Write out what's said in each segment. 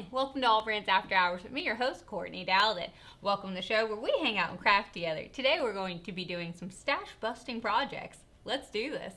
Hi, welcome to AllBrands After Hours with me, your host, Courtney Douthat. Welcome to the show where we hang out and craft together. Today we're going to be doing some stash busting projects. Let's do this.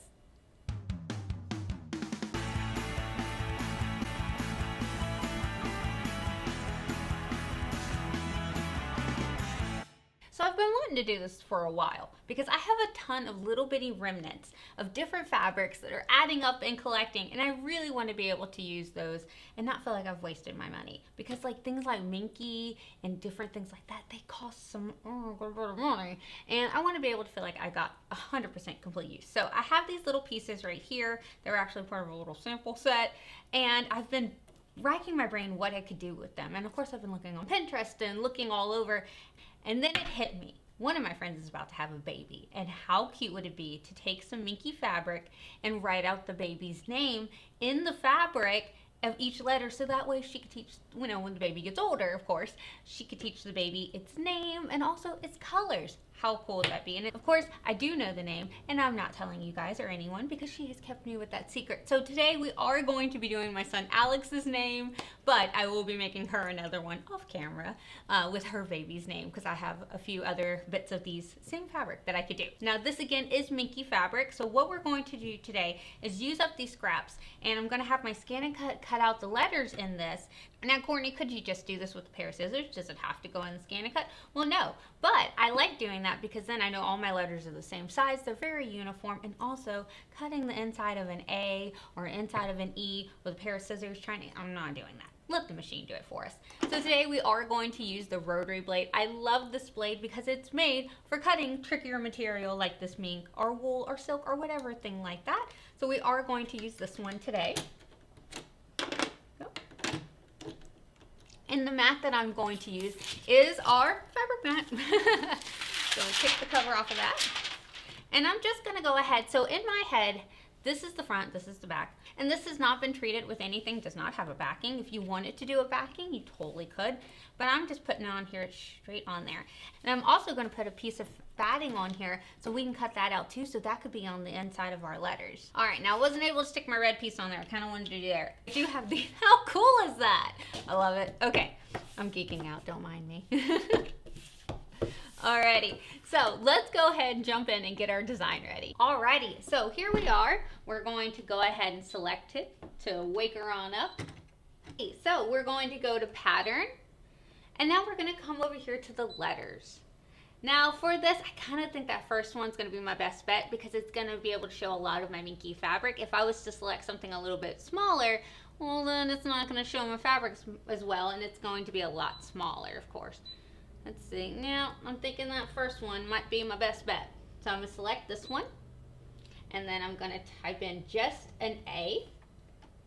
So I've been wanting to do this for a while because I have a ton of little bitty remnants of different fabrics that are adding up and collecting, and I really want to be able to use those and not feel like I've wasted my money, because like things like minky and different things like that, they cost some good bit of money, and I want to be able to feel like I got 100% complete use. So I have these little pieces right here. They're actually part of a little sample set, and I've been racking my brain what I could do with them. And of course I've been looking on Pinterest and looking all over, and then it hit me. One of my friends is about to have a baby, and how cute would it be to take some minky fabric and write out the baby's name in the fabric of each letter, so that way she could teach, when the baby gets older, of course, she could teach the baby its name and also its colors. How cool would that be? And of course, I do know the name, and I'm not telling you guys or anyone because she has kept me with that secret. So today we are going to be doing my son Alex's name, but I will be making her another one off camera with her baby's name, because I have a few other bits of these same fabric that I could do. Now this again is minky fabric, so what we're going to do today is use up these scraps, and I'm going to have my ScanNCut cut out the letters in this. Now, Courtney, could you just do this with a pair of scissors? Does it have to go in the ScanNCut? Well, no, but I like doing that because then I know all my letters are the same size, they're very uniform, and also cutting the inside of an A or inside of an E with a pair of scissors, I'm not doing that. Let the machine do it for us. So today we are going to use the rotary blade. I love this blade because it's made for cutting trickier material like this mink or wool or silk or whatever thing like that. So we are going to use this one today. And the mat that I'm going to use is our fabric mat. So we'll take the cover off of that. And I'm just going to go ahead. So in my head, this is the front, this is the back. And this has not been treated with anything, does not have a backing. If you wanted to do a backing, you totally could. But I'm just putting it on here straight on there. And I'm also going to put a piece of batting on here so we can cut that out too, so that could be on the inside of our letters. All right, now I wasn't able to stick my red piece on there. I kind of wanted to do there. I do have these. How cool is that? I love it. Okay, I'm geeking out, don't mind me. Alrighty, so let's go ahead and jump in and get our design ready. Alrighty, so here we are. We're going to go ahead and select it to wake her on up. Okay, so we're going to go to pattern, and now we're going to come over here to the letters. Now for this, I kind of think that first one's going to be my best bet because it's going to be able to show a lot of my minky fabric. If I was to select something a little bit smaller, well then it's not going to show my fabrics as well, and it's going to be a lot smaller, of course. Let's see, now I'm thinking that first one might be my best bet. So I'm going to select this one, and then I'm going to type in just an A,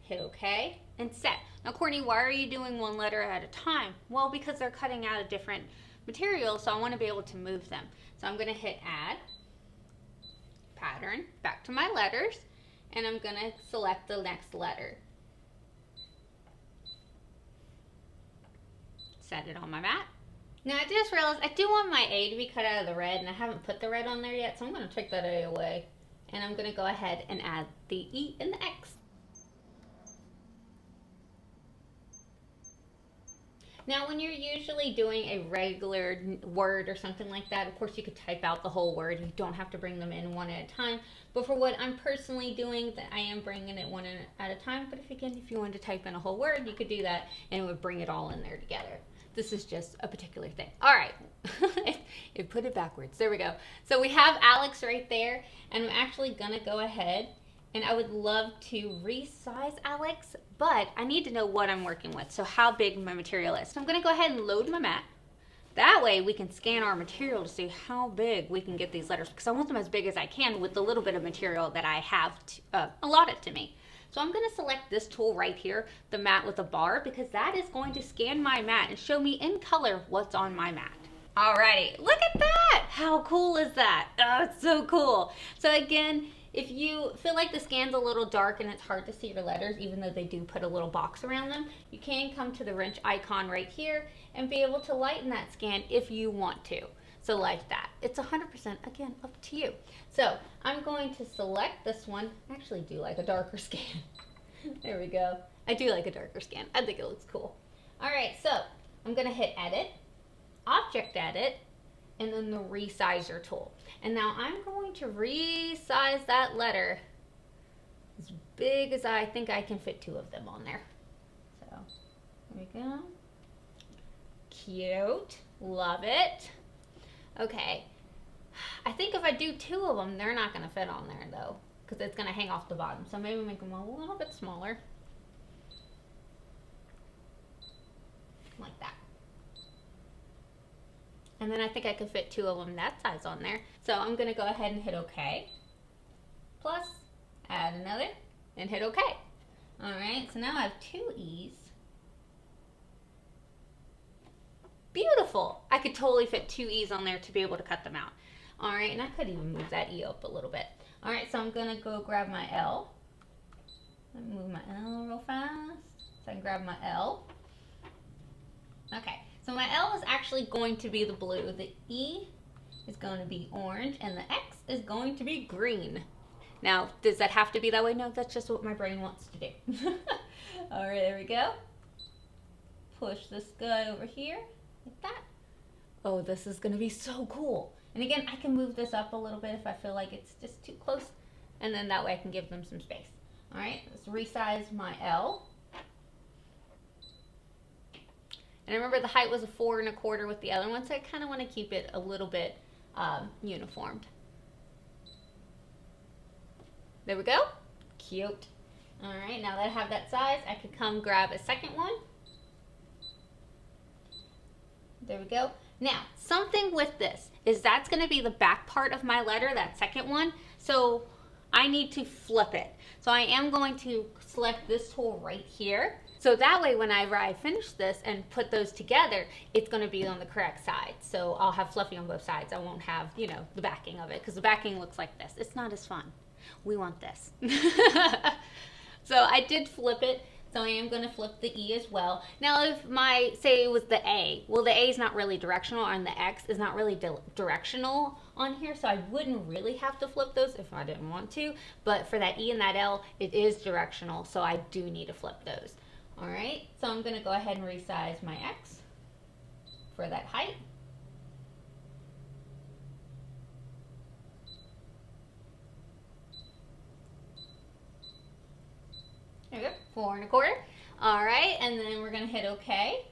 hit OK, and set. Now Courtney, why are you doing one letter at a time? Well, because they're cutting out a different material, so I want to be able to move them. So I'm going to hit add, pattern, back to my letters, and I'm going to select the next letter. Set it on my mat. Now I just realized I do want my A to be cut out of the red, and I haven't put the red on there yet, so I'm going to take that A away. And I'm going to go ahead and add the E and the X. Now when you're usually doing a regular word or something like that, of course you could type out the whole word. You don't have to bring them in one at a time. But for what I'm personally doing, that I am bringing it one at a time. But if you wanted to type in a whole word, you could do that, and it would bring it all in there together. This is just a particular thing. All right, it put it backwards. There we go. So we have Alex right there, and I'm actually gonna go ahead, and I would love to resize Alex, but I need to know what I'm working with, so how big my material is. So I'm gonna go ahead and load my mat. That way we can scan our material to see how big we can get these letters, because I want them as big as I can with the little bit of material that I have allotted to me. So I'm going to select this tool right here, the mat with a bar, because that is going to scan my mat and show me in color what's on my mat. Alrighty, look at that! How cool is that? Oh, it's so cool. So again, if you feel like the scan's a little dark and it's hard to see your letters, even though they do put a little box around them, you can come to the wrench icon right here and be able to lighten that scan if you want to. So like that. It's 100%, again, up to you. So I'm going to select this one. I actually do like a darker scan. There we go. I do like a darker scan. I think it looks cool. All right, so I'm gonna hit edit, object edit, and then the resizer tool. And now I'm going to resize that letter as big as I think I can fit 2 of them on there. So there we go. Cute, love it. Okay, I think if I do 2 of them, they're not gonna fit on there though, because it's gonna hang off the bottom. So maybe make them a little bit smaller. Like that. And then I think I could fit 2 of them that size on there. So I'm gonna go ahead and hit OK. Plus, add another, and hit OK. All right, so now I have 2 E's. Beautiful. I could totally fit 2 E's on there to be able to cut them out. All right, and I could even move that E up a little bit. All right, so I'm gonna go grab my L. Let me move my L real fast so I can grab my L. Okay, so my L is actually going to be the blue, the E is going to be orange, and the X is going to be green. Now, does that have to be that way? No, that's just what my brain wants to do. All right, there we go. Push this guy over here, like that. Oh, this is gonna be so cool. And again, I can move this up a little bit if I feel like it's just too close, and then that way I can give them some space. All right, let's resize my L. And remember the height was a 4 1/4 with the other one, so I kind of want to keep it a little bit uniformed. There we go. Cute. All right, now that I have that size, I could come grab a second one. There we go. Now, something with this is that's going to be the back part of my letter, that second one. So I need to flip it. So I am going to select this tool right here. So that way, whenever I finish this and put those together, it's going to be on the correct side. So I'll have fluffy on both sides. I won't have, you know, the backing of it, because the backing looks like this. It's not as fun. We want this. So I did flip it. So I am going to flip the E as well. Now, if say it was the A, well, the A is not really directional, and the X is not really directional on here, so I wouldn't really have to flip those if I didn't want to. But for that E and that L, it is directional, so I do need to flip those. All right, so I'm going to go ahead and resize my X for that height. There we go, 4 1/4. All right, and then we're gonna hit OK.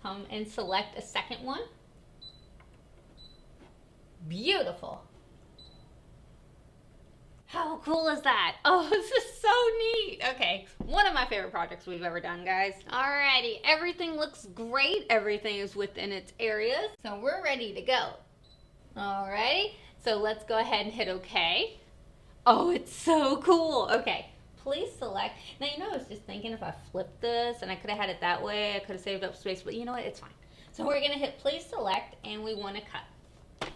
Come and select a second one. Beautiful. How cool is that? Oh, this is so neat. Okay, one of my favorite projects we've ever done, guys. Alrighty, everything looks great. Everything is within its areas. So we're ready to go. Alrighty, so let's go ahead and hit OK. Oh, it's so cool. Okay. Please select. Now, you know, I was just thinking if I flipped this and I could have had it that way, I could have saved up space, but you know what? It's fine. So we're going to hit please select, and we want to cut.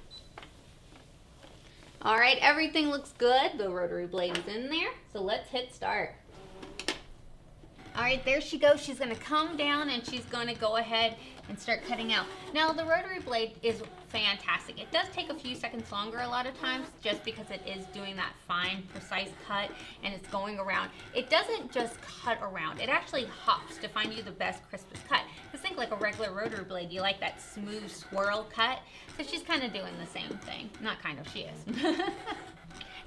All right, everything looks good. The rotary blade is in there. So let's hit start. All right, there she goes. She's going to come down and she's going to go ahead and start cutting out. Now, the rotary blade is fantastic. It does take a few seconds longer a lot of times just because it is doing that fine, precise cut and it's going around. It doesn't just cut around. It actually hops to find you the best, crispest cut. Just think like a regular rotary blade. You like that smooth swirl cut. So she's kind of doing the same thing. Not kind of, she is.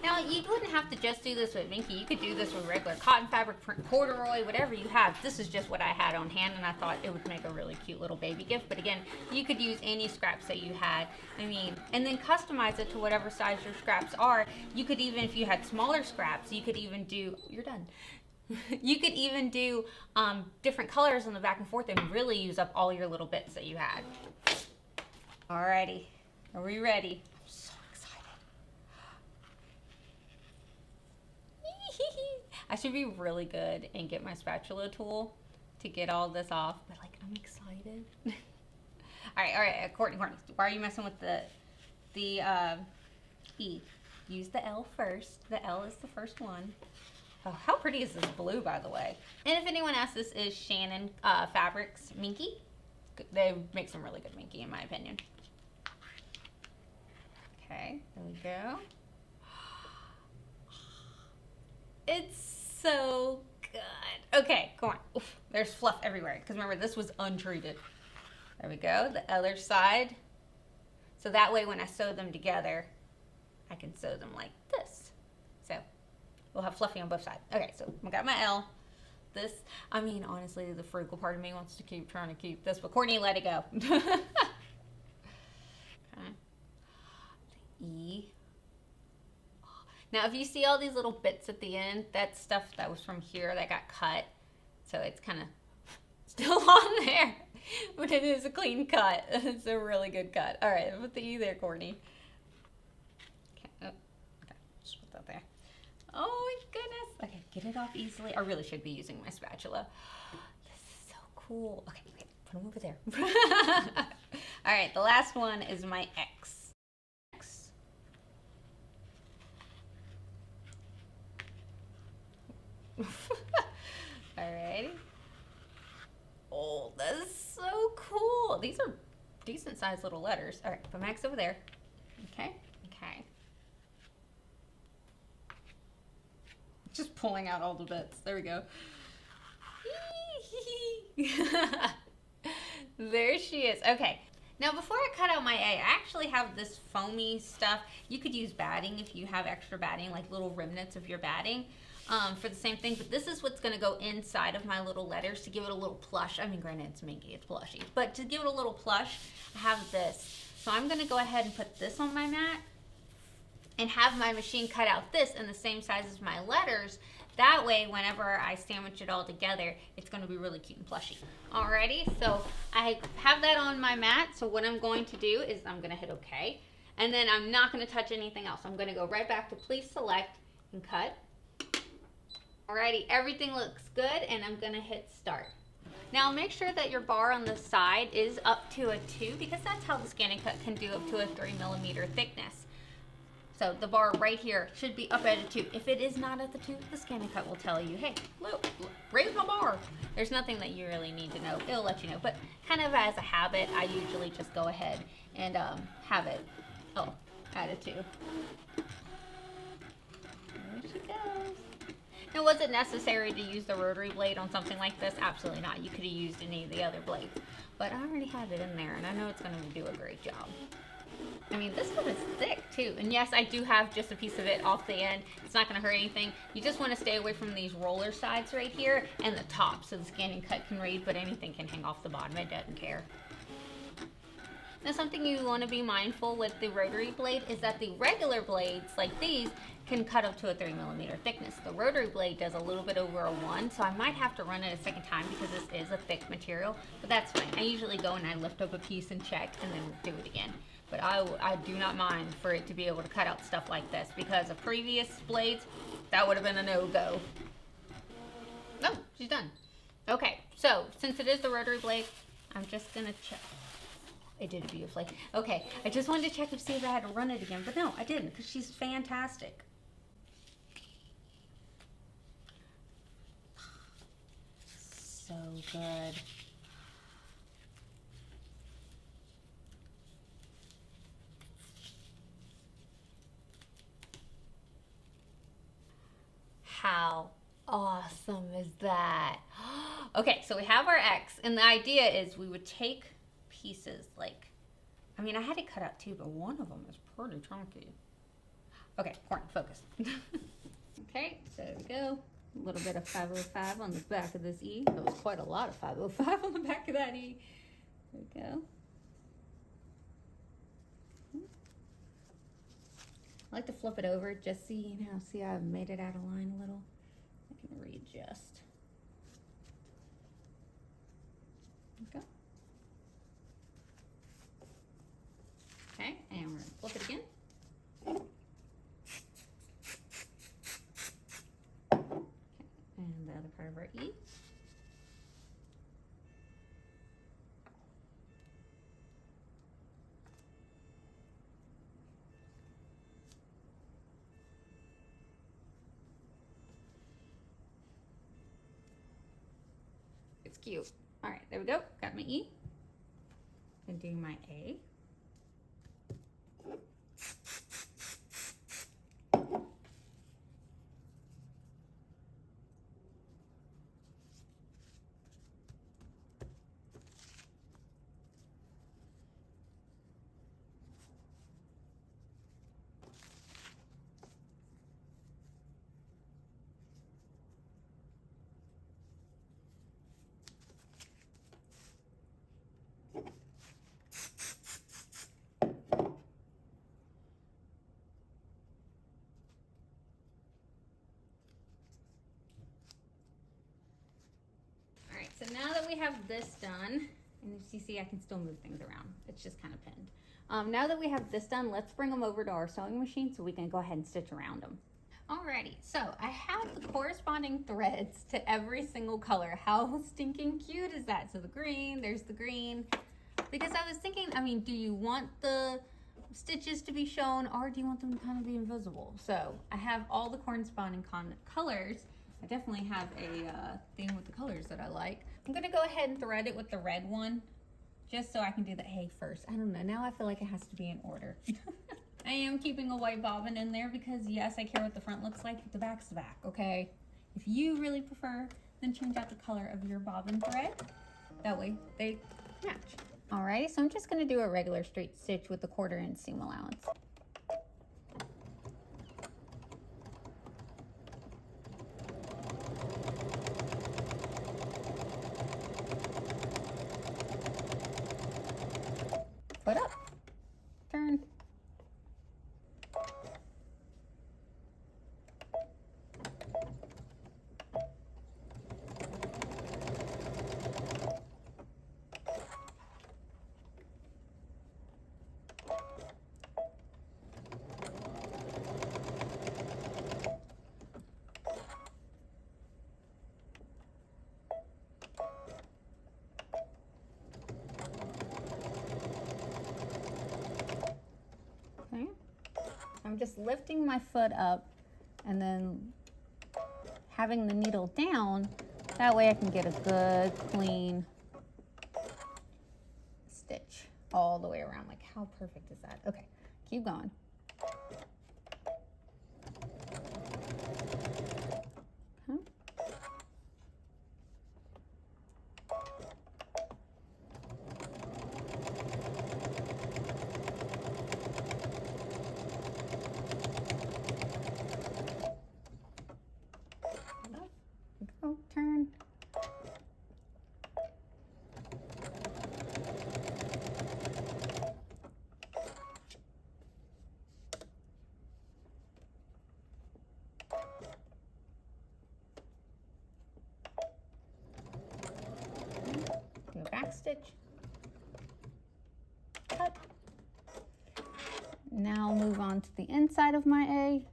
Now, you wouldn't have to just do this with Minky. You could do this with regular cotton fabric, corduroy, whatever you have. This is just what I had on hand, and I thought it would make a really cute little baby gift. But again, you could use any scraps that you had. I mean, and then customize it to whatever size your scraps are. You could even, if you had smaller scraps, you could even do, you're done. You could even do different colors on the back and forth and really use up all your little bits that you had. Alrighty, are we ready? I should be really good and get my spatula tool to get all this off, but like I'm excited. all right, Courtney, why are you messing with the E? Use the L first. The L is the first one. Oh, how pretty is this blue, by the way? And if anyone asks, this is Shannon Fabrics Minky. They make some really good Minky, in my opinion. Okay, there we go. It's so good. Okay, come on. Oof, there's fluff everywhere. Because remember, this was untreated. There we go. The other side. So that way when I sew them together, I can sew them like this. So we'll have fluffy on both sides. Okay, so I got my L. This, I mean, honestly, the frugal part of me wants to keep trying to keep this, but Courtney, let it go. Okay. E. Now, if you see all these little bits at the end, that's stuff that was from here that got cut. So it's kind of still on there, but it is a clean cut. It's a really good cut. All right, put the E there, Courtney. Okay, oh, okay, just put that there. Oh my goodness. Okay, get it off easily. I really should be using my spatula. This is so cool. Okay, okay, put them over there. All right, the last one is my X. Alrighty. Oh, that is so cool. These are decent sized little letters. All right, put my X over there. Okay, okay. Just pulling out all the bits. There we go. There she is. Okay. Now before I cut out my A, I actually have this foamy stuff. You could use batting if you have extra batting, like little remnants of your batting. For the same thing, but this is what's going to go inside of my little letters to give it a little plush. I mean, granted, it's minky, it's plushy, but to give it a little plush, I have this. So I'm going to go ahead and put this on my mat and have my machine cut out this in the same size as my letters. That way, whenever I sandwich it all together, it's going to be really cute and plushy. Alrighty, so I have that on my mat. So what I'm going to do is I'm going to hit OK, and then I'm not going to touch anything else. I'm going to go right back to please select and cut. Alrighty, everything looks good, and I'm gonna hit start. Now make sure that your bar on the side is up to a 2, because that's how the ScanNCut can do up to a 3mm thickness. So the bar right here should be up at a 2. If it is not at the 2, the ScanNCut will tell you, hey, look, raise my bar. There's nothing that you really need to know. It'll let you know, but kind of as a habit, I usually just go ahead and have it, at a 2. There she goes. Now, was it necessary to use the rotary blade on something like this? Absolutely not. You could have used any of the other blades. But I already have it in there, and I know it's going to do a great job. I mean, this one is thick, too. And yes, I do have just a piece of it off the end. It's not going to hurt anything. You just want to stay away from these roller sides right here and the top so the ScanNCut can read, but anything can hang off the bottom. It doesn't care. Now, something you want to be mindful with the rotary blade is that the regular blades, like these, can cut up to a 3mm thickness. The rotary blade does a little bit over a 1, so I might have to run it a second time because this is a thick material, but that's fine. I usually go and I lift up a piece and check and then do it again. But I do not mind for it to be able to cut out stuff like this, because of previous blades, that would have been a no-go. Oh, she's done. Okay, so since it is the rotary blade, I'm just going to check. I did it beautifully. Okay, I just wanted to check to see if I had to run it again, but no, I didn't, because she's fantastic. So good. How awesome is that? Okay, so we have our X, and the idea is we would take pieces like, I mean, I had it cut out too, but one of them is pretty chunky. Okay, Courtney, focus. Okay, so there we go. A little bit of 505 on the back of this E. That was quite a lot of 505 on the back of that E. There we go. I like to flip it over just so you know, see how I've made it out of line a little. I can readjust. Okay. Okay, and we're gonna flip it again. Okay, and the other part of our E. It's cute. All right, there we go. Got my E. And doing my A. this done, and as you see, I can still move things around. It's just kind of pinned. Now that we have this done, let's bring them over to our sewing machine so we can go ahead and stitch around them. Alrighty, so I have the corresponding threads to every single color. How stinking cute is that? So the green, there's the green. Because I was thinking, I mean, do you want the stitches to be shown or do you want them to kind of be invisible? So I have all the corresponding colors. I definitely have a thing with the colors that I like. I'm gonna go ahead and thread it with the red one just so I can do the A first. I don't know, now I feel like it has to be in order. I am keeping a white bobbin in there because yes, I care what the front looks like, but the back's the back, okay? If you really prefer, then change out the color of your bobbin thread. That way they match. Alrighty, so I'm just gonna do a regular straight stitch with the 1/4 inch seam allowance. Foot up, turn. Okay. I'm just lifting my foot up and then having the needle down. That way I can get a good, clean stitch all the way around. Like, how perfect is that? Okay, keep going. Okay. Go, turn. Do a back stitch. Cut. Now move on to the inside of my A.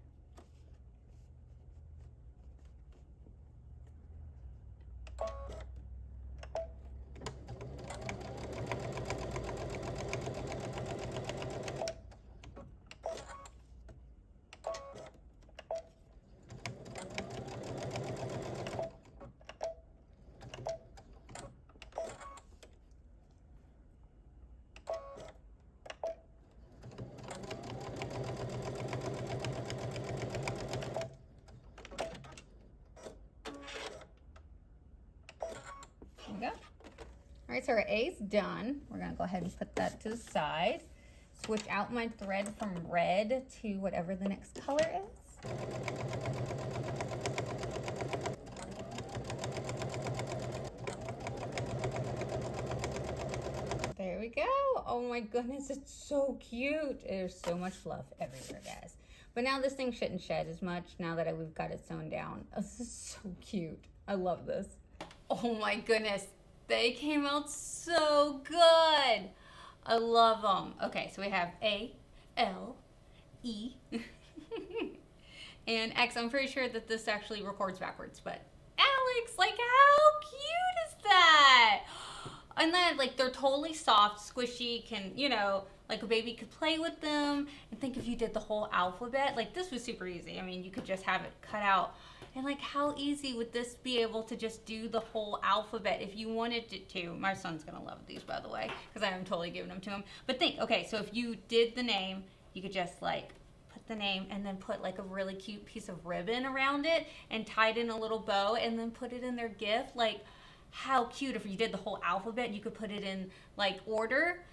There we go. All right, so our A is done. We're gonna go ahead and put that to the side. Switch out my thread from red to whatever the next color is. There we go. Oh my goodness, it's so cute. There's so much fluff everywhere, guys. But now this thing shouldn't shed as much now that we've got it sewn down. This is so cute. I love this. Oh my goodness, they came out so good. I love them. Okay, so we have A, L, E, and X. I'm pretty sure that this actually records backwards, but Alex, like how cute is that? And then like they're totally soft, squishy, can, you know, like a baby could play with them. And think if you did the whole alphabet, like this was super easy. I mean, you could just have it cut out. And like how easy would this be able to just do the whole alphabet if you wanted it to? My son's gonna love these, by the way, because I am totally giving them to him. But think, okay, so if you did the name, you could just like put the name and then put like a really cute piece of ribbon around it and tie it in a little bow and then put it in their gift. Like how cute if you did the whole alphabet, you could put it in like order.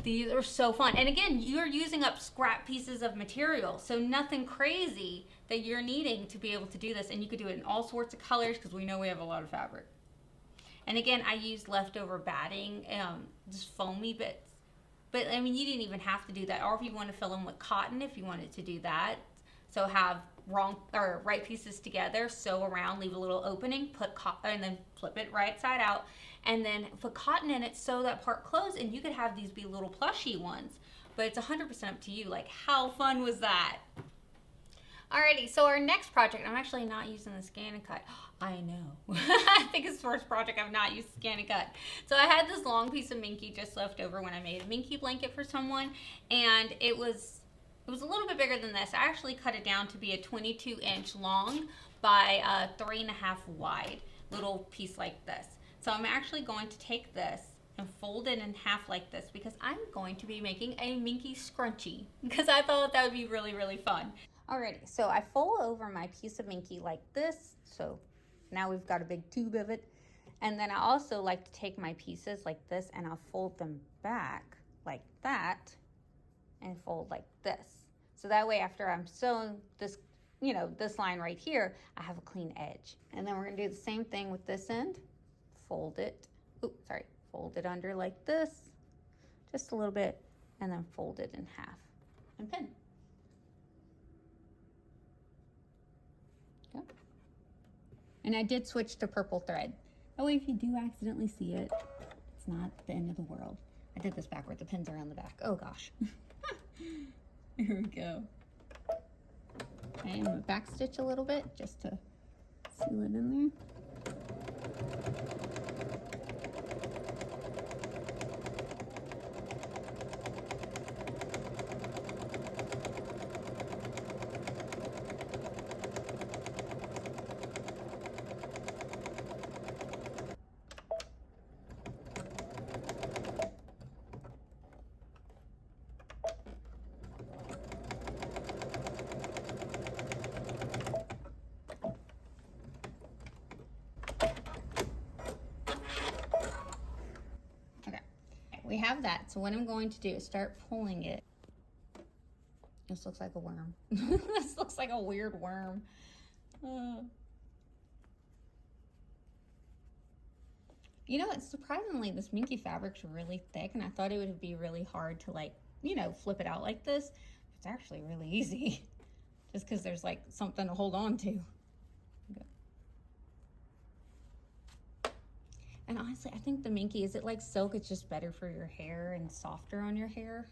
These are so fun. And again, you're using up scrap pieces of material, so nothing crazy that you're needing to be able to do this. And you could do it in all sorts of colors because we know we have a lot of fabric. And again, I used leftover batting, just foamy bits. But I mean, you didn't even have to do that. Or if you want to fill them with cotton, if you wanted to do that. So have right pieces together, sew around, leave a little opening, put cotton, and then flip it right side out. and then put cotton in it, sew that part closed, and you could have these be little plushy ones. But it's 100% up to you. Like, how fun was that? Alrighty, so our next project, I'm actually not using the ScanNCut. I know. I think it's the first project I've not used ScanNCut. So I had this long piece of minky just left over when I made a minky blanket for someone, and it was a little bit bigger than this. I actually cut it down to be a 22-inch long by 3.5 wide, little piece like this. So I'm actually going to take this and fold it in half like this because I'm going to be making a minky scrunchie because I thought that would be really, really fun. Alrighty, so I fold over my piece of minky like this. So now we've got a big tube of it. And then I also like to take my pieces like this and I'll fold them back like that and fold like this. So that way after I'm sewing this, you know, this line right here, I have a clean edge. And then we're gonna do the same thing with this end. Fold it, fold it under like this, just a little bit, and then fold it in half and pin. Okay. And I did switch to purple thread. That way if you do accidentally see it, it's not the end of the world. I did this backward, the pins are on the back. Oh gosh. Here we go. Okay, I'm gonna back stitch a little bit just to seal it in there. We have that, so what I'm going to do is start pulling it. This looks like a worm. This looks like a weird worm. You know, it's surprisingly, this minky fabric's really thick, and I thought it would be really hard to, like, you know, flip it out like this. It's actually really easy, just because there's like something to hold on to. And honestly, I think the minky, is it like silk? It's just better for your hair and softer on your hair.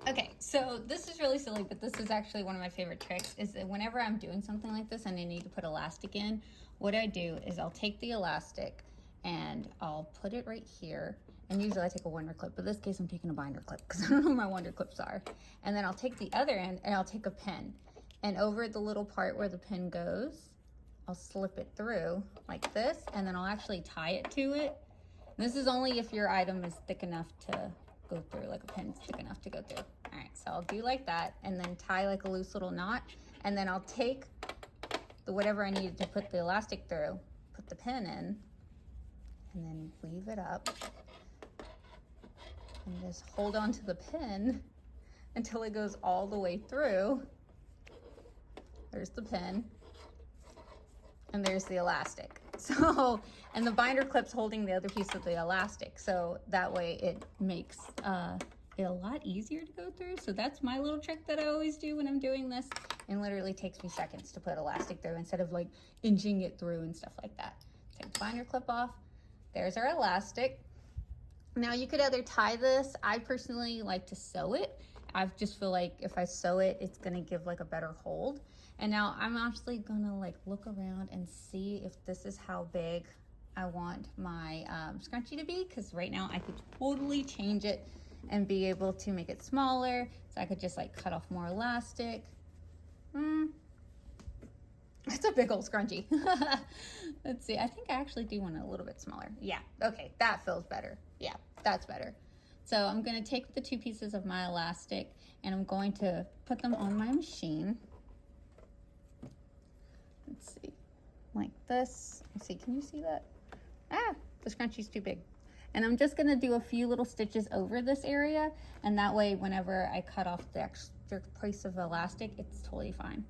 Okay, so this is really silly, but this is actually one of my favorite tricks, is that whenever I'm doing something like this and I need to put elastic in, what I do is I'll take the elastic and I'll put it right here. And usually I take a wonder clip, but in this case I'm taking a binder clip because I don't know where my wonder clips are. And then I'll take the other end and I'll take a pin. And over the little part where the pin goes, I'll slip it through like this, and then I'll actually tie it to it. And this is only if your item is thick enough to go through, like a pin's thick enough to go through. All right, so I'll do like that and then tie like a loose little knot. And then I'll take the whatever I needed to put the elastic through, put the pin in, and then weave it up and just hold on to the pin until it goes all the way through. There's the pin and there's the elastic. So, and the binder clip's holding the other piece of the elastic, so that way it makes it a lot easier to go through. So that's my little trick that I always do when I'm doing this, and literally takes me seconds to put elastic through instead of like inching it through and stuff like that. Take the binder clip off. There's our elastic. Now you could either tie this. I personally like to sew it. I just feel like if I sew it, it's gonna give like a better hold. And now I'm actually gonna like look around and see if this is how big I want my scrunchie to be, because right now I could totally change it and be able to make it smaller. So I could just like cut off more elastic. It's a big old scrunchie. Let's see, I think I actually do want it a little bit smaller. Yeah, okay, that feels better. Yeah, that's better. So I'm gonna take the two pieces of my elastic and I'm going to put them on my machine. Let's see, like this. Let's see, can you see that? Ah, the scrunchie's too big. And I'm just gonna do a few little stitches over this area, and that way whenever I cut off the extra piece of elastic, it's totally fine.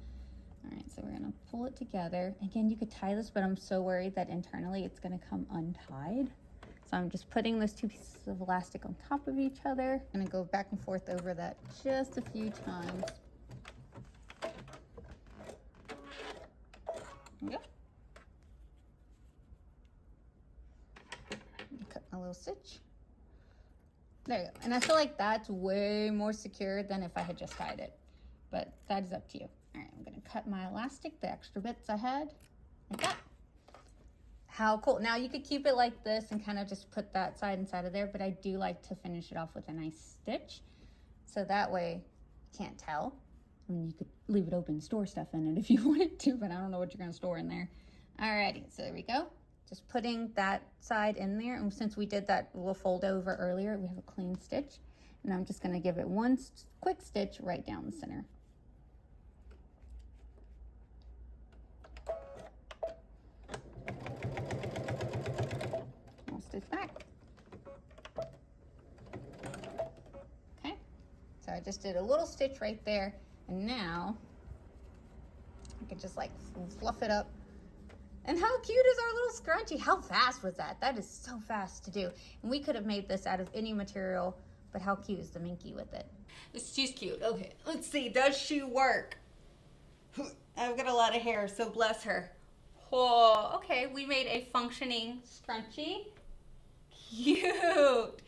All right, so we're gonna pull it together. Again, you could tie this, but I'm so worried that internally it's gonna come untied. So I'm just putting those two pieces of elastic on top of each other. I'm gonna go back and forth over that just a few times. Yep. Cut my little stitch. There you go. And I feel like that's way more secure than if I had just tied it. But that is up to you. All right, I'm gonna cut my elastic, the extra bits I had, like that. How cool. Now you could keep it like this and kind of just put that side inside of there, but I do like to finish it off with a nice stitch. So that way you can't tell. I mean, you could leave it open, store stuff in it if you wanted to, but I don't know what you're gonna store in there. Alrighty, so there we go. Just putting that side in there. And since we did that little fold over earlier, we have a clean stitch. And I'm just gonna give it one quick stitch right down the center. I'll stitch back. Okay, so I just did a little stitch right there. And now I can just like fluff it up. And how cute is our little scrunchie? How fast was that? That is so fast to do. And we could have made this out of any material, but how cute is the minky with it? She's cute. Okay, let's see. Does she work? I've got a lot of hair, so bless her. Oh, okay, we made a functioning scrunchie. Cute.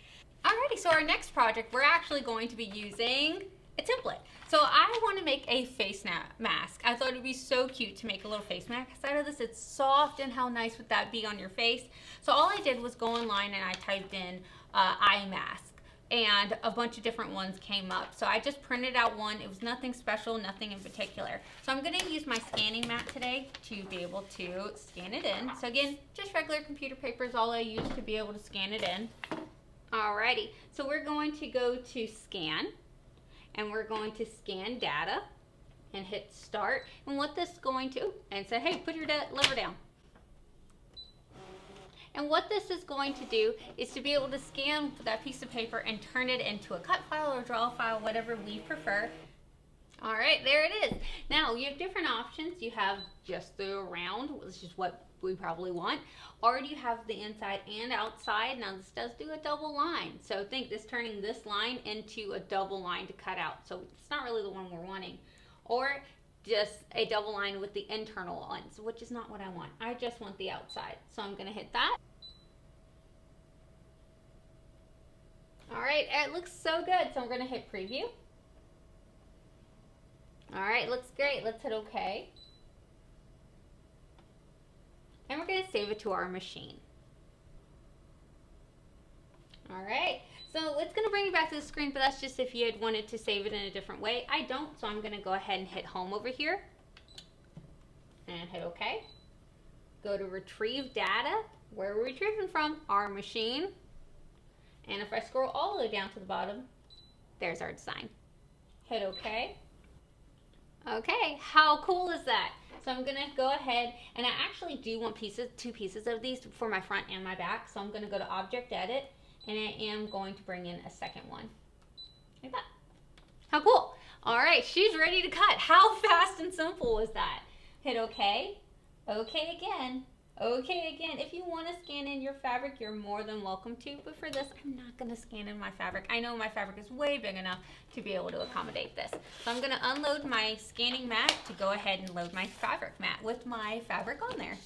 Alrighty, so our next project, we're actually going to be using a template. So I want to make a face mask. I thought it would be so cute to make a little face mask out of this. It's soft, and how nice would that be on your face? So all I did was go online and I typed in eye mask, and a bunch of different ones came up. So I just printed out one. It was nothing special, nothing in particular. So I'm going to use my scanning mat today to be able to scan it in. So again, just regular computer paper is all I use to be able to scan it in. Alrighty, so we're going to go to scan. And we're going to scan data and hit start. And what this is going to, and say, hey, put your lever down. And what this is going to do is to be able to scan that piece of paper and turn it into a cut file or draw file, whatever we prefer. All right, there it is. Now you have different options. You have just the round, which is what we probably want, or do you have the inside and outside? Now this does do a double line, so think this turning this line into a double line to cut out, so it's not really the one we're wanting, or just a double line with the internal ones, which is not what I want. I just want the outside, so I'm going to hit that. All right, it looks so good, so I'm going to hit preview. All right, looks great. Let's hit OK. And we're going to save it to our machine. All right, so it's going to bring you back to the screen, but that's just if you had wanted to save it in a different way. I don't, so I'm going to go ahead and hit home over here and hit OK. Go to retrieve data. Where are we retrieving from? Our machine. And if I scroll all the way down to the bottom, there's our design. Hit OK. Okay, how cool is that? So I'm gonna go ahead, and I actually do want two pieces of these for my front and my back. So I'm gonna go to Object Edit, and I am going to bring in a second one. Like that. How cool. All right, she's ready to cut. How fast and simple was that? Hit OK. OK again. OK again. If you want to scan in your fabric, you're more than welcome to, but for this, I'm not going to scan in my fabric. I know my fabric is way big enough to be able to accommodate this. So I'm going to unload my scanning mat to go ahead and load my fabric mat with my fabric on there.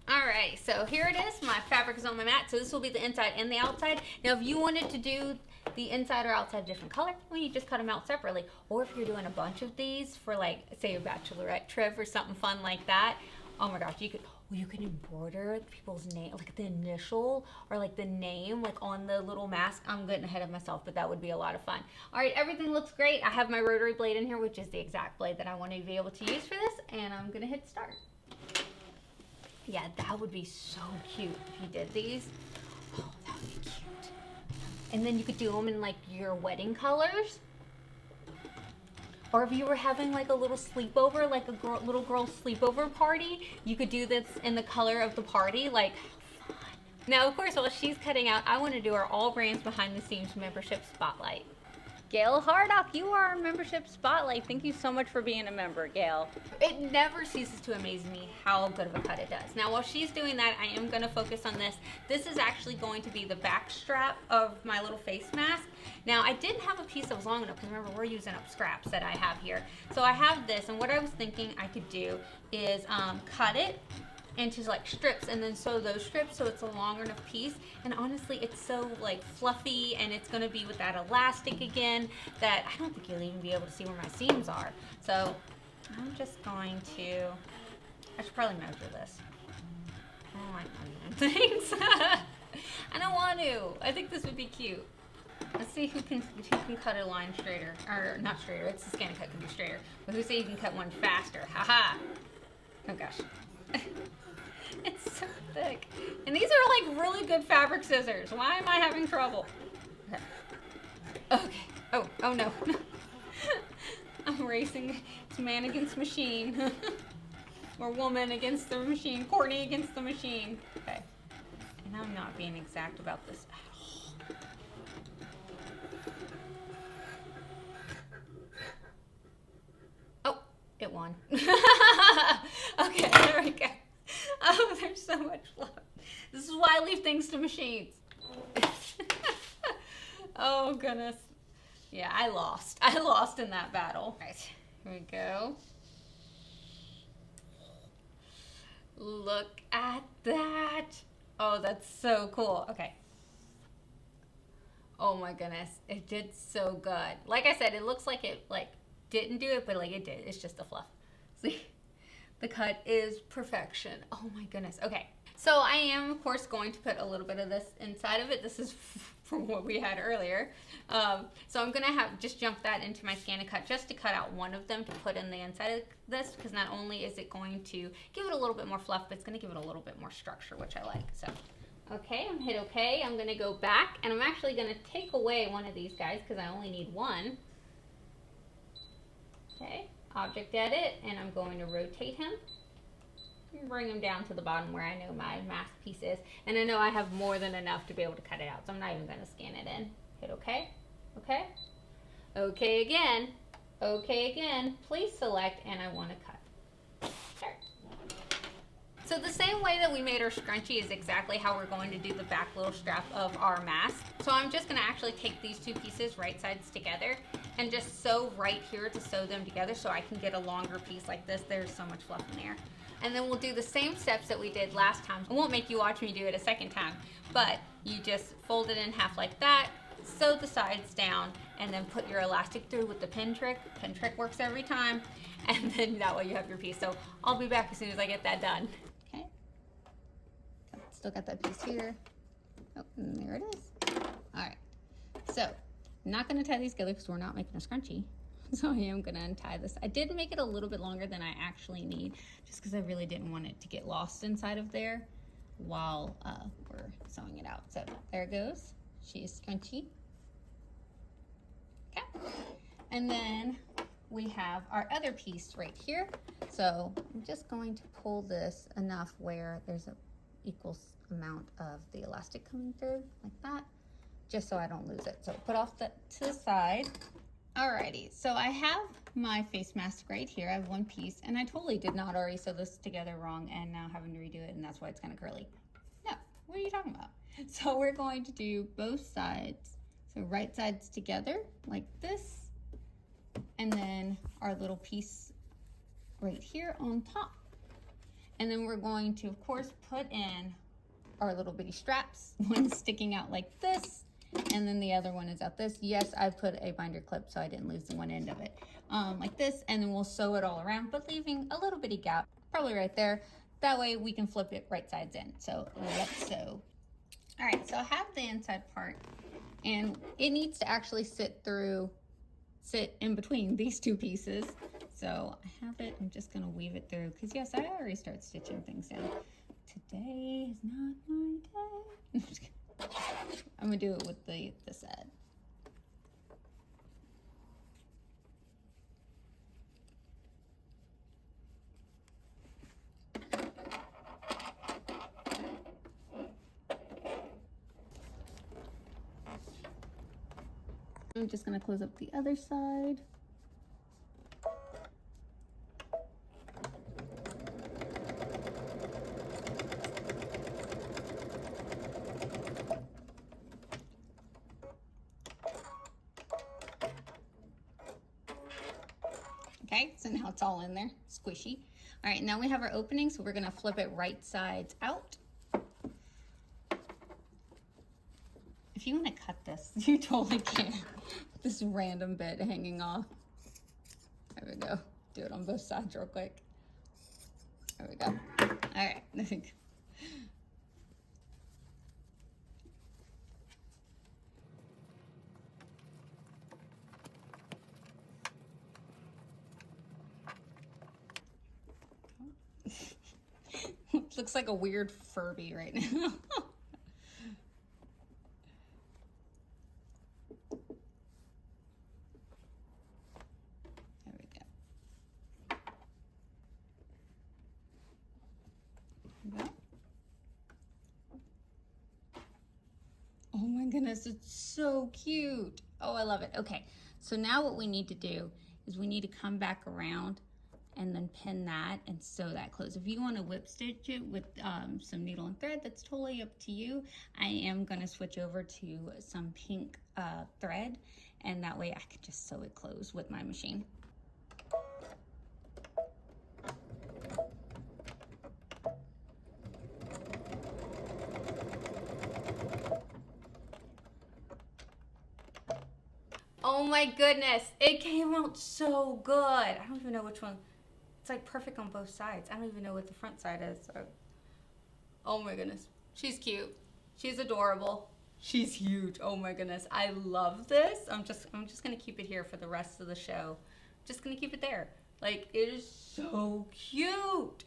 All right, so here it is. My fabric is on my mat, so this will be the inside and the outside. Now, if you wanted to do the inside or outside a different color, well, you just cut them out separately. Or if you're doing a bunch of these for, like, say, a bachelorette trip or something fun like that, oh my gosh, you could embroider people's name, like the initial or like the name, like on the little mask. I'm getting ahead of myself, but that would be a lot of fun. All right, everything looks great. I have my rotary blade in here, which is the exact blade that I want to be able to use for this, and I'm gonna hit start. Yeah, that would be so cute if you did these. Oh, that would be cute. And then you could do them in like your wedding colors. Or if you were having like a little sleepover, like a little girl sleepover party, you could do this in the color of the party, like fun. Now, of course, while she's cutting out, I want to do our AllBrands Behind the Scenes membership spotlight. Gail Hardock, you are our membership spotlight. Thank you so much for being a member, Gail. It never ceases to amaze me how good of a cut it does. Now, while she's doing that, I am going to focus on this. This is actually going to be the back strap of my little face mask. Now, I didn't have a piece that was long enough, because remember, we're using up scraps that I have here. So I have this, and what I was thinking I could do is cut it into like strips and then sew those strips so it's a longer enough piece. And honestly, it's so like fluffy, and it's gonna be with that elastic again that I don't think you'll even be able to see where my seams are. So I'm just going to, I should probably measure this. I don't like measuring things. I don't want to. I think this would be cute. Let's see who can cut a line straighter, or not straighter, it's the ScanNCut can be straighter, but who say you can cut one faster? Haha. Oh gosh. It's so thick. And these are like really good fabric scissors. Why am I having trouble? Okay. Oh no. I'm racing. It's man against machine. Or woman against the machine. Courtney against the machine. Okay. And I'm not being exact about this at all. Oh, it won. Okay, there we go. Oh, there's so much fluff. This is why I leave things to machines. Oh, goodness. Yeah, I lost. I lost in that battle. All right, here we go. Look at that. Oh, that's so cool. Okay. Oh my goodness. It did so good. Like I said, it looks like it didn't do it, but like it did. It's just a fluff. See? The cut is perfection. Oh my goodness. Okay. So I am, of course, going to put a little bit of this inside of it. This is from what we had earlier. So I'm going to just jump that into my ScanNCut just to cut out one of them to put in the inside of this, because not only is it going to give it a little bit more fluff, but it's going to give it a little bit more structure, which I like. So, okay, I'm hit okay. I'm going to go back, and I'm actually going to take away one of these guys because I only need one. Okay. Object edit, and I'm going to rotate him and bring him down to the bottom where I know my mask piece is, and I know I have more than enough to be able to cut it out, so I'm not even going to scan it in. Hit OK, OK, OK again, OK again, please select, and I want to cut. Start. So the same way that we made our scrunchie is exactly how we're going to do the back little strap of our mask. So I'm just going to actually take these two pieces right sides together and just sew right here to sew them together so I can get a longer piece like this. There's so much fluff in there. And then we'll do the same steps that we did last time. I won't make you watch me do it a second time, but you just fold it in half like that, sew the sides down, and then put your elastic through with the pin trick. Pin trick works every time, and then that way you have your piece. So I'll be back as soon as I get that done. Okay. Still got that piece here. Oh, and there it is. All right. So I'm not going to tie these together because we're not making a scrunchie. So I am going to untie this. I did make it a little bit longer than I actually need, just because I really didn't want it to get lost inside of there while we're sewing it out. So there it goes. She's scrunchy. Okay. And then we have our other piece right here. So I'm just going to pull this enough where there's an equal amount of the elastic coming through like that, just so I don't lose it. So put off that to the side. Alrighty, so I have my face mask right here. I have one piece, and I totally did not already sew this together wrong, and now having to redo it, and that's why it's kind of curly. No, what are you talking about? So we're going to do both sides. So right sides together like this, and then our little piece right here on top. And then we're going to, of course, put in our little bitty straps. One sticking out like this, and then the other one is out this. Yes, I put a binder clip so I didn't lose the one end of it. Like this, and then we'll sew it all around, but leaving a little bitty gap, probably right there. That way we can flip it right sides in. So let's sew. All right, so I have the inside part, and it needs to actually sit in between these two pieces. So I have it, I'm just gonna weave it through, because yes, I already start stitching things in. Today is not my day. I'm gonna do it with this side. I'm just gonna close up the other side. Okay, so now it's all in there, squishy. All right, now we have our opening, so we're gonna flip it right sides out. If you wanna cut this, you totally can. This random bit hanging off. There we go. Do it on both sides real quick. There we go. All right, looks like a weird Furby right now. There we go. There we go. Oh my goodness, it's so cute. Oh, I love it. Okay, so now what we need to do is we need to come back around and then pin that and sew that closed. If you want to whip stitch it with some needle and thread, that's totally up to you. I am going to switch over to some pink thread, and that way I can just sew it closed with my machine. Oh my goodness, it came out so good. I don't even know which one. It's like perfect on both sides. I don't even know what the front side is. So. Oh my goodness. She's cute. She's adorable. She's huge. Oh my goodness. I love this. I'm just gonna keep it here for the rest of the show. Just gonna keep it there. Like, it is so cute.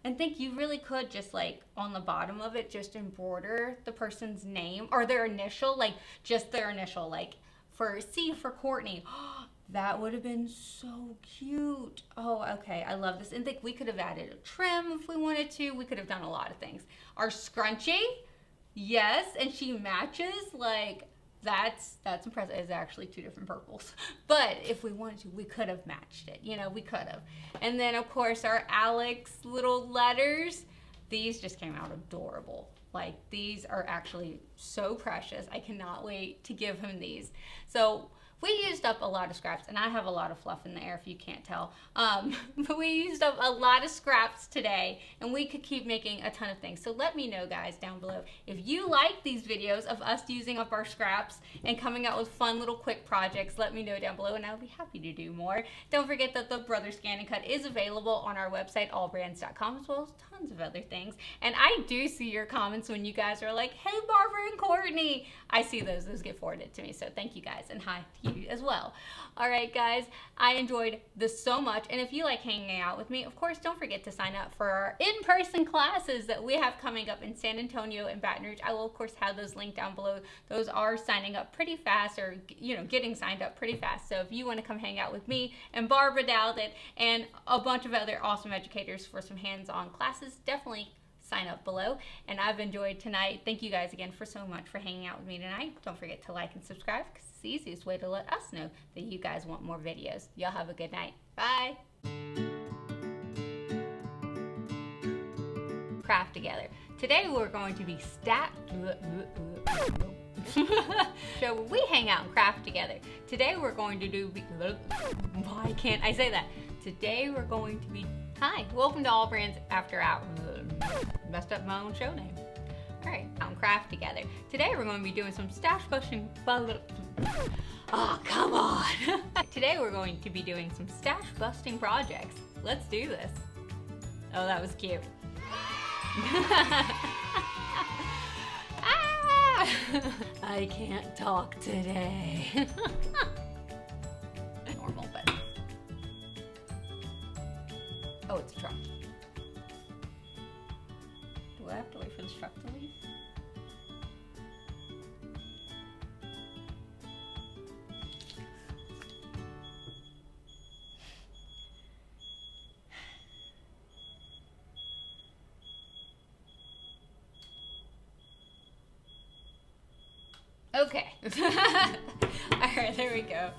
And think you really could just like on the bottom of it, just embroider the person's name or their initial, like just their initial, like for C for Courtney. That would have been so cute. Oh, okay, I love this. And think we could have added a trim if we wanted to. We could have done a lot of things. Our scrunchie, yes, and she matches, like, that's impressive. It's actually two different purples. But if we wanted to, we could have matched it. You know, we could have. And then, of course, our Alex little letters. These just came out adorable. Like, these are actually so precious. I cannot wait to give him these. So we used up a lot of scraps, and I have a lot of fluff in the air if you can't tell. But we used up a lot of scraps today, and we could keep making a ton of things. So let me know, guys, down below. If you like these videos of us using up our scraps and coming out with fun little quick projects, let me know down below, and I'll be happy to do more. Don't forget that the Brother ScanNCut is available on our website, AllBrands.com, as well as tons of other things. And I do see your comments when you guys are like, hey, Barbara and Courtney. I see those. Those get forwarded to me. So thank you, guys, and hi to you as well. All right, guys, I enjoyed this so much, and if you like hanging out with me, of course, don't forget to sign up for our in-person classes that we have coming up in San Antonio and Baton Rouge. I will, of course, have those linked down below. Those are signing up pretty fast, or getting signed up pretty fast. So if you want to come hang out with me and Barbara Douthat and a bunch of other awesome educators for some hands-on classes, definitely sign up below. And I've enjoyed tonight. Thank you guys again for so much for hanging out with me tonight. Don't forget to like and subscribe, because it's the easiest way to let us know that you guys want more videos. Y'all have a good night. Bye. Craft together. Today we're going to be so we hang out and craft together. Today we're going to do why can't I say that? Today we're going to be hi, welcome to AllBrands After Hours. Messed up my own show name. Alright, craft together. Today we're going to be doing some stash busting. Oh, come on! Today we're going to be doing some stash busting projects. Let's do this. Oh, that was cute. Ah! I can't talk today. Normal, but oh, it's a truck. Do I have to wait for this truck to leave? Okay. All right. There we go.